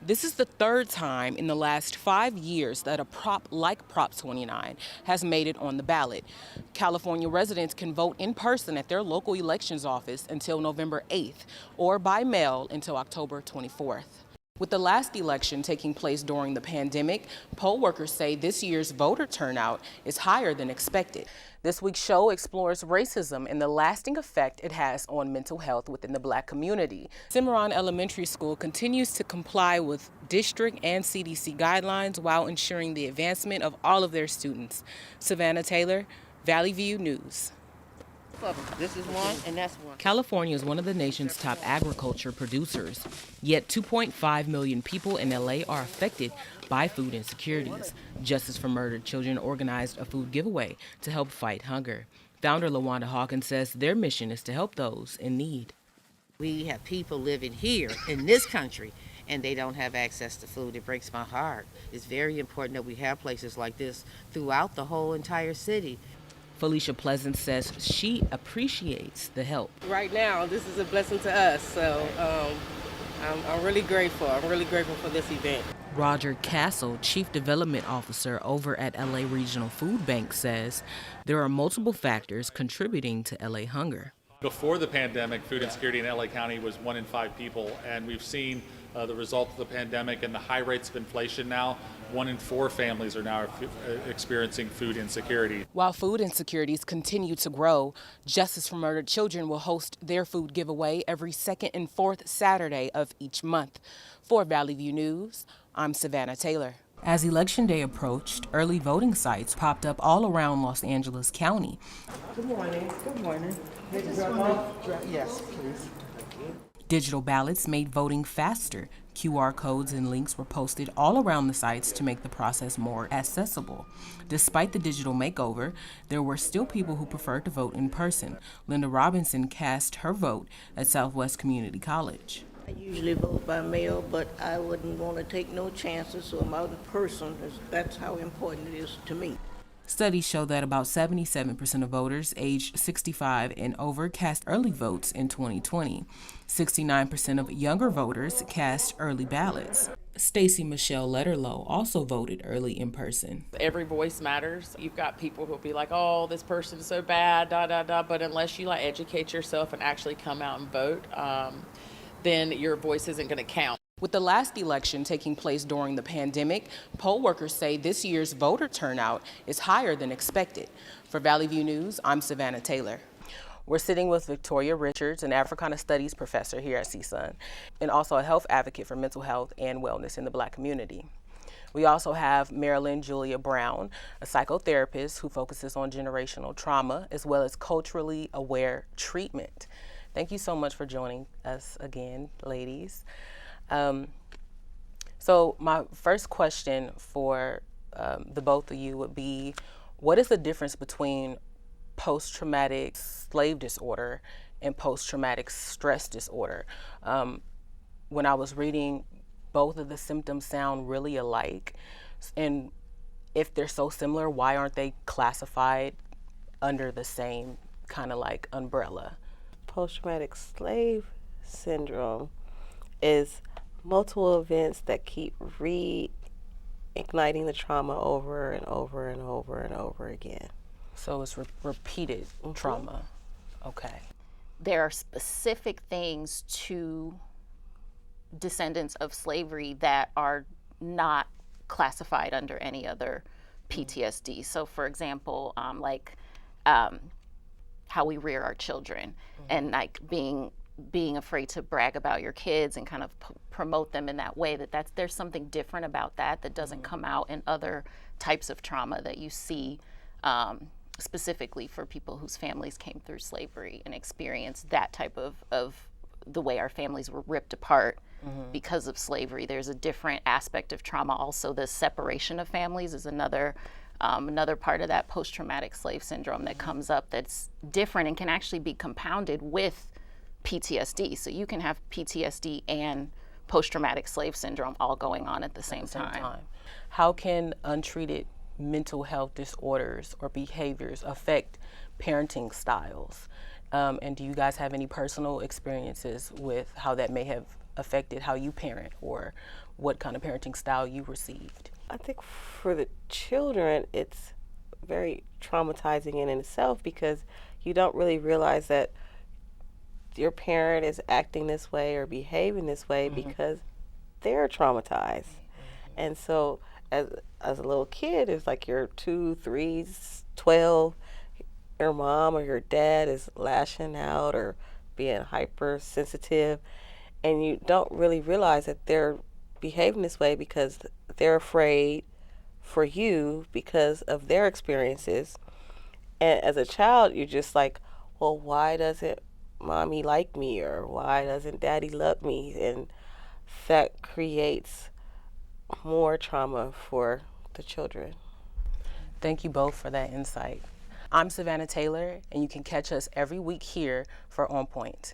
This is the third time in the last 5 years that a prop like Prop 29 has made it on the ballot. California residents can vote in person at their local elections office until November 8th or by mail until October 24th. With the last election taking place during the pandemic, poll workers say this year's voter turnout is higher than expected. This week's show explores racism and the lasting effect it has on mental health within the Black community. Cimarron Elementary School continues to comply with district and CDC guidelines while ensuring the advancement of all of their students. Savanah Taylor, Valley View News. This is one, and that's one. California is one of the nation's top agriculture producers, yet 2.5 million people in LA are affected by food insecurities. Justice for Murdered Children organized a food giveaway to help fight hunger. Founder LaWanda Hawkins says their mission is to help those in need. We have people living here in this country, and they don't have access to food. It breaks my heart. It's very important that we have places like this throughout the whole entire city. Felicia Pleasant says she appreciates the help. Right now, this is a blessing to us, so I'm really grateful. I'm really grateful for this event. Roger Castle, Chief Development Officer over at LA Regional Food Bank, says there are multiple factors contributing to LA hunger. Before the pandemic, food insecurity in LA County was 1 in 5 people, and we've seen the result of the pandemic and the high rates of inflation now. 1 in 4 families are now experiencing food insecurity. While food insecurities continue to grow, Justice for Murdered Children will host their food giveaway every second and fourth Saturday of each month. For Valley View News, I'm Savanah Taylor. As Election Day approached, early voting sites popped up all around Los Angeles County. Good morning. Good morning. Yes, please. Digital ballots made voting faster. QR codes and links were posted all around the sites to make the process more accessible. Despite the digital makeover, there were still people who preferred to vote in person. Linda Robinson cast her vote at Southwest Community College. I usually vote by mail, but I wouldn't want to take no chances, so I'm out in person. That's how important it is to me. Studies show that about 77% of voters aged 65 and over cast early votes in 2020. 69% of younger voters cast early ballots. Stacey Michelle Letterlow also voted early in person. Every voice matters. You've got people who'll be like, oh, this person is so bad, but unless you educate yourself and actually come out and vote, then your voice isn't going to count. With the last election taking place during the pandemic, poll workers say this year's voter turnout is higher than expected. For Valley View News, I'm Savanah Taylor. We're sitting with Victoria Richards, an Africana Studies professor here at CSUN, and also a health advocate for mental health and wellness in the Black community. We also have Marilyn Julia Brown, a psychotherapist who focuses on generational trauma as well as culturally aware treatment. Thank you so much for joining us again, ladies. So my first question for the both of you would be, what is the difference between post-traumatic slave disorder and post-traumatic stress disorder? When I was reading, both of the symptoms sound really alike. And if they're so similar, why aren't they classified under the same kind of umbrella? Post-traumatic slave syndrome is multiple events that keep reigniting the trauma over and over and over and over again. So it's repeated trauma. Okay. There are specific things to descendants of slavery that are not classified under any other PTSD. So for example, how we rear our children and being afraid to brag about your kids and kind of promote them in that way, there's something different about that doesn't come out in other types of trauma that you see specifically for people whose families came through slavery and experienced that type of the way our families were ripped apart because of slavery. There's a different aspect of trauma. Also, the separation of families is another part of that post-traumatic slave syndrome that comes up that's different and can actually be compounded with PTSD. So you can have PTSD and post-traumatic slave syndrome all going on at the same time. How can untreated mental health disorders or behaviors affect parenting styles? And do you guys have any personal experiences with how that may have affected how you parent or what kind of parenting style you received? I think for the children, it's very traumatizing in itself because you don't really realize that your parent is acting this way or behaving this way because they're traumatized. And so as a little kid, it's like you're 2, 3, 12, your mom or your dad is lashing out or being hypersensitive, and you don't really realize that they're behaving this way because they're afraid for you because of their experiences. And as a child, you're just like, well, why doesn't mommy like me, or why doesn't daddy love me? And that creates more trauma for the children. Thank you both for that insight. I'm Savanah Taylor, and you can catch us every week here for On Point.